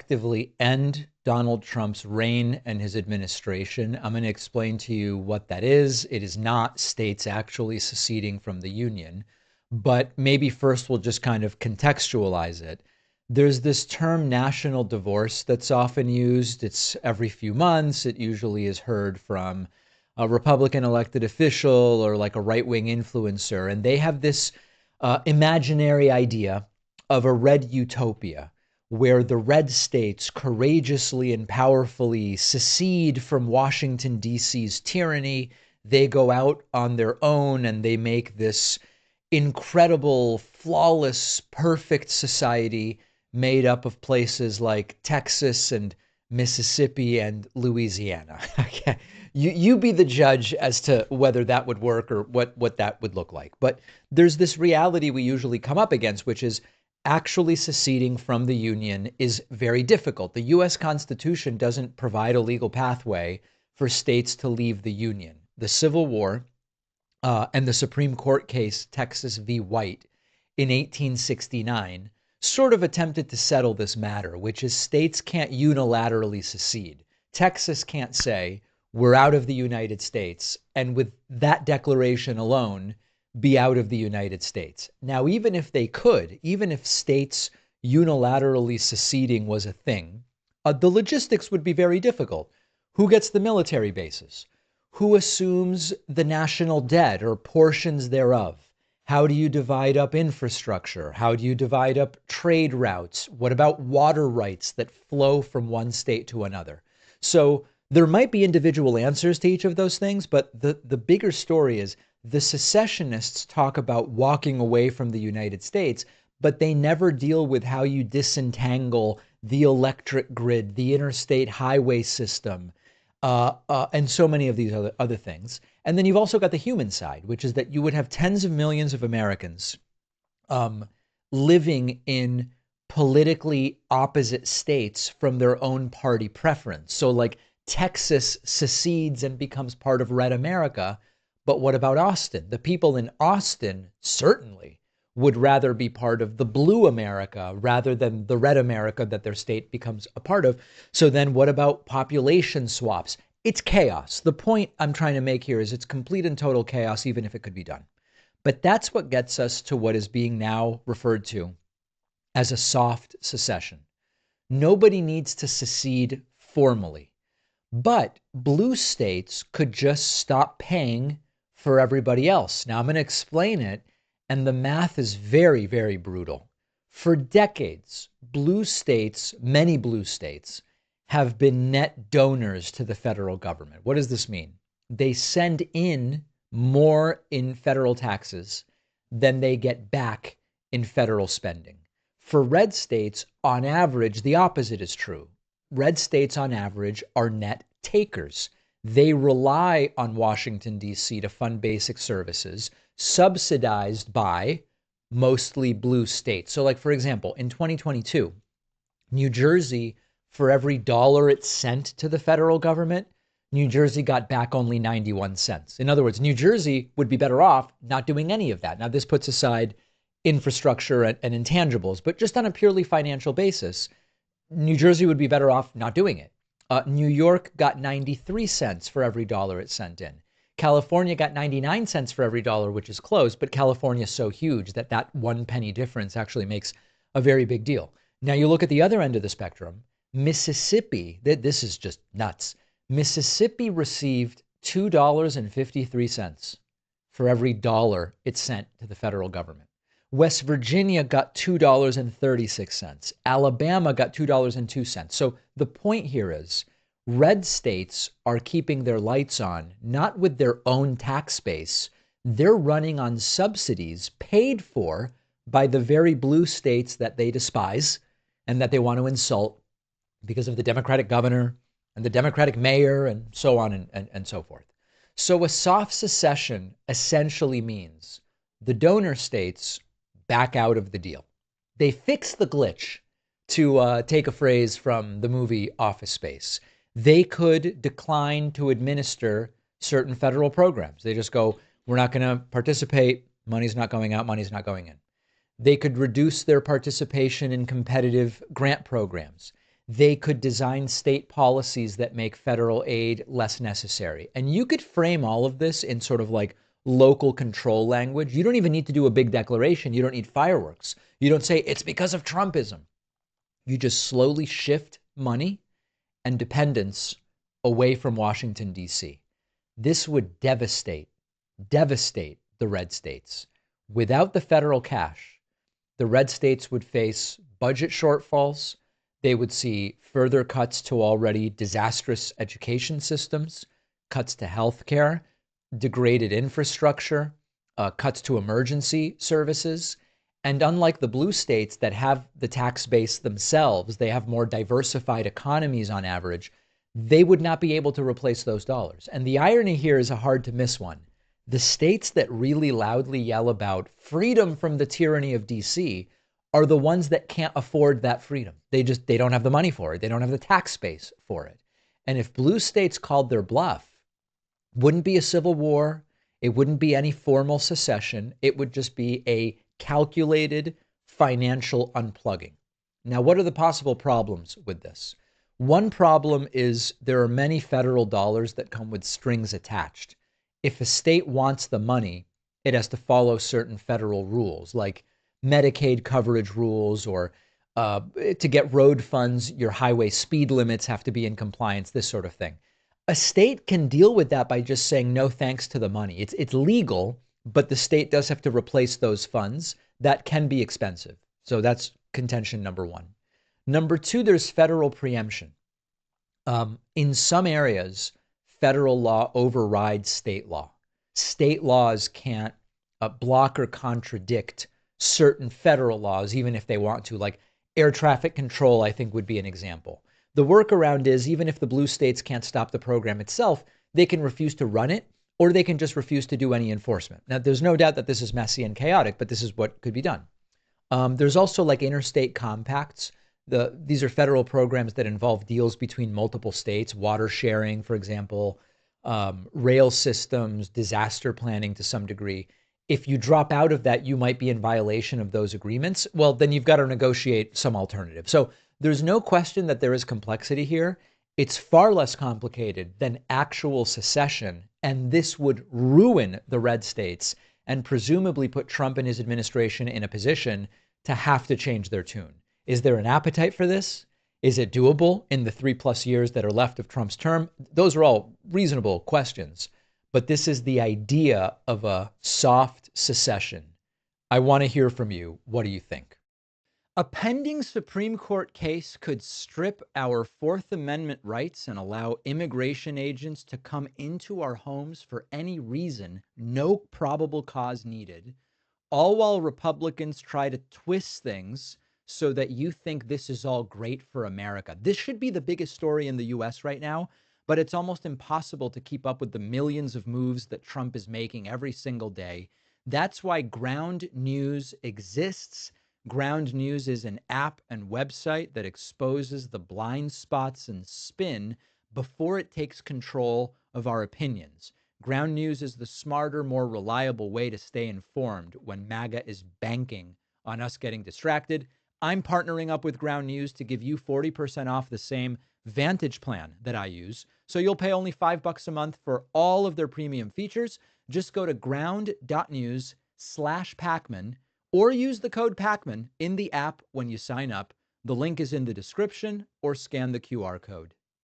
effectively end Donald Trump's reign and his administration. I'm going to explain to you what that is. It is not states actually seceding from the Union, but maybe first we'll just kind of contextualize it. There's this term national divorce that's often used. It's every few months. It usually is heard from a Republican elected official or like a right-wing influencer. And they have this imaginary idea of a red utopia where the red states courageously and powerfully secede from Washington, D.C.'s tyranny. They go out on their own and they make this incredible, flawless, perfect society made up of places like Texas and Mississippi and Louisiana. Okay. You be the judge as to whether that would work or what that would look like. But there's this reality we usually come up against, which is actually seceding from the Union is very difficult. The U.S. Constitution doesn't provide a legal pathway for states to leave the Union. The Civil War and the Supreme Court case, Texas v. White, in 1869, sort of attempted to settle this matter, which is states can't unilaterally secede. Texas can't say, we're out of the United States, and with that declaration alone, be out of the United States. Now, even if they could, even if states unilaterally seceding was a thing, the logistics would be very difficult. Who gets the military bases? Who assumes the national debt or portions thereof? How do you divide up infrastructure? How do you divide up trade routes? What about water rights that flow from one state to another? So there might be individual answers to each of those things, but the bigger story is the secessionists talk about walking away from the United States, but they never deal with how you disentangle the electric grid, the interstate highway system, and so many of these other things. And then you've also got the human side, which is that you would have tens of millions of Americans living in politically opposite states from their own party preference. So like Texas secedes and becomes part of Red America. But what about Austin? The people in Austin certainly would rather be part of the blue America rather than the red America that their state becomes a part of. So then what about population swaps? It's chaos. The point I'm trying to make here is it's complete and total chaos, even if it could be done. But that's what gets us to what is being now referred to as a soft secession. Nobody needs to secede formally, but blue states could just stop paying for everybody else. Now I'm going to explain it, and the math is very, very brutal. For decades, blue states, many blue states, have been net donors to the federal government. What does this mean? They send in more in federal taxes than they get back in federal spending. For red states, on average, the opposite is true. Red states, on average, are net takers. They rely on Washington, D.C. to fund basic services subsidized by mostly blue states. So like, for example, in 2022, New Jersey, for every dollar it sent to the federal government, New Jersey got back only 91 cents. In other words, New Jersey would be better off not doing any of that. Now, this puts aside infrastructure and intangibles, but just on a purely financial basis, New Jersey would be better off not doing it. New York got 93 cents for every dollar it sent in. California got 99 cents for every dollar, which is close, but California is so huge that that 1 penny difference actually makes a very big deal. Now you look at the other end of the spectrum, Mississippi, this is just nuts. Mississippi received $2.53 for every dollar it sent to the federal government. West Virginia got $2.36. Alabama got $2.02. So the point here is red states are keeping their lights on, not with their own tax base. They're running on subsidies paid for by the very blue states that they despise and that they want to insult because of the Democratic governor and the Democratic mayor and so on and so forth. So a soft secession essentially means the donor states back out of the deal. They fix the glitch, to take a phrase from the movie Office Space. They could decline to administer certain federal programs. They just go, we're not going to participate. Money's not going out. Money's not going in. They could reduce their participation in competitive grant programs. They could design state policies that make federal aid less necessary. And you could frame all of this in sort of like local control language. You don't even need to do a big declaration. You don't need fireworks. You don't say it's because of Trumpism. You just slowly shift money and dependence away from Washington, D.C. This would devastate the red states. Without the federal cash, the red states would face budget shortfalls. They would see further cuts to already disastrous education systems, cuts to healthcare, degraded infrastructure, cuts to emergency services. And unlike the blue states that have the tax base themselves, they have more diversified economies on average, they would not be able to replace those dollars. And the irony here is a hard to miss one. The states that really loudly yell about freedom from the tyranny of DC are the ones that can't afford that freedom. They don't have the money for it. They don't have the tax base for it. And if blue states called their bluff, wouldn't be a civil war. It wouldn't be any formal secession. It would just be a calculated financial unplugging. Now, what are the possible problems with this? One problem is there are many federal dollars that come with strings attached. If a state wants the money, it has to follow certain federal rules, like Medicaid coverage rules, or to get road funds, your highway speed limits have to be in compliance, this sort of thing. A state can deal with that by just saying no thanks to the money. It's legal, but the state does have to replace those funds. That can be expensive. So that's contention number one. Number two, there's federal preemption. In some areas, federal law overrides state law. State laws can't block or contradict certain federal laws, even if they want to, like air traffic control, I think would be an example. The workaround is even if the blue states can't stop the program itself, they can refuse to run it, or they can just refuse to do any enforcement. Now, there's no doubt that this is messy and chaotic, but this is what could be done. There's also like interstate compacts. These are federal programs that involve deals between multiple states, water sharing, for example, rail systems, disaster planning to some degree. If you drop out of that, you might be in violation of those agreements. Well, then you've got to negotiate some alternative. So there's no question that there is complexity here. It's far less complicated than actual secession, and this would ruin the red states and presumably put Trump and his administration in a position to have to change their tune. Is there an appetite for this? Is it doable in the 3+ years that are left of Trump's term? Those are all reasonable questions, but this is the idea of a soft secession. I want to hear from you. What do you think? A pending Supreme Court case could strip our Fourth Amendment rights and allow immigration agents to come into our homes for any reason, no probable cause needed, all while Republicans try to twist things so that you think this is all great for America. This should be the biggest story in the US right now, but it's almost impossible to keep up with the millions of moves that Trump is making every single day. That's why Ground News exists. Ground News is an app and website that exposes the blind spots and spin before it takes control of our opinions. Ground News is the smarter, more reliable way to stay informed when MAGA is banking on us getting distracted. I'm partnering up with Ground News to give you 40% off the same Vantage plan that I use. So you'll pay only $5 a month for all of their premium features. Just go to ground.news/Pacman or use the code Pacman in the app when you sign up. The link is in the description or scan the QR code.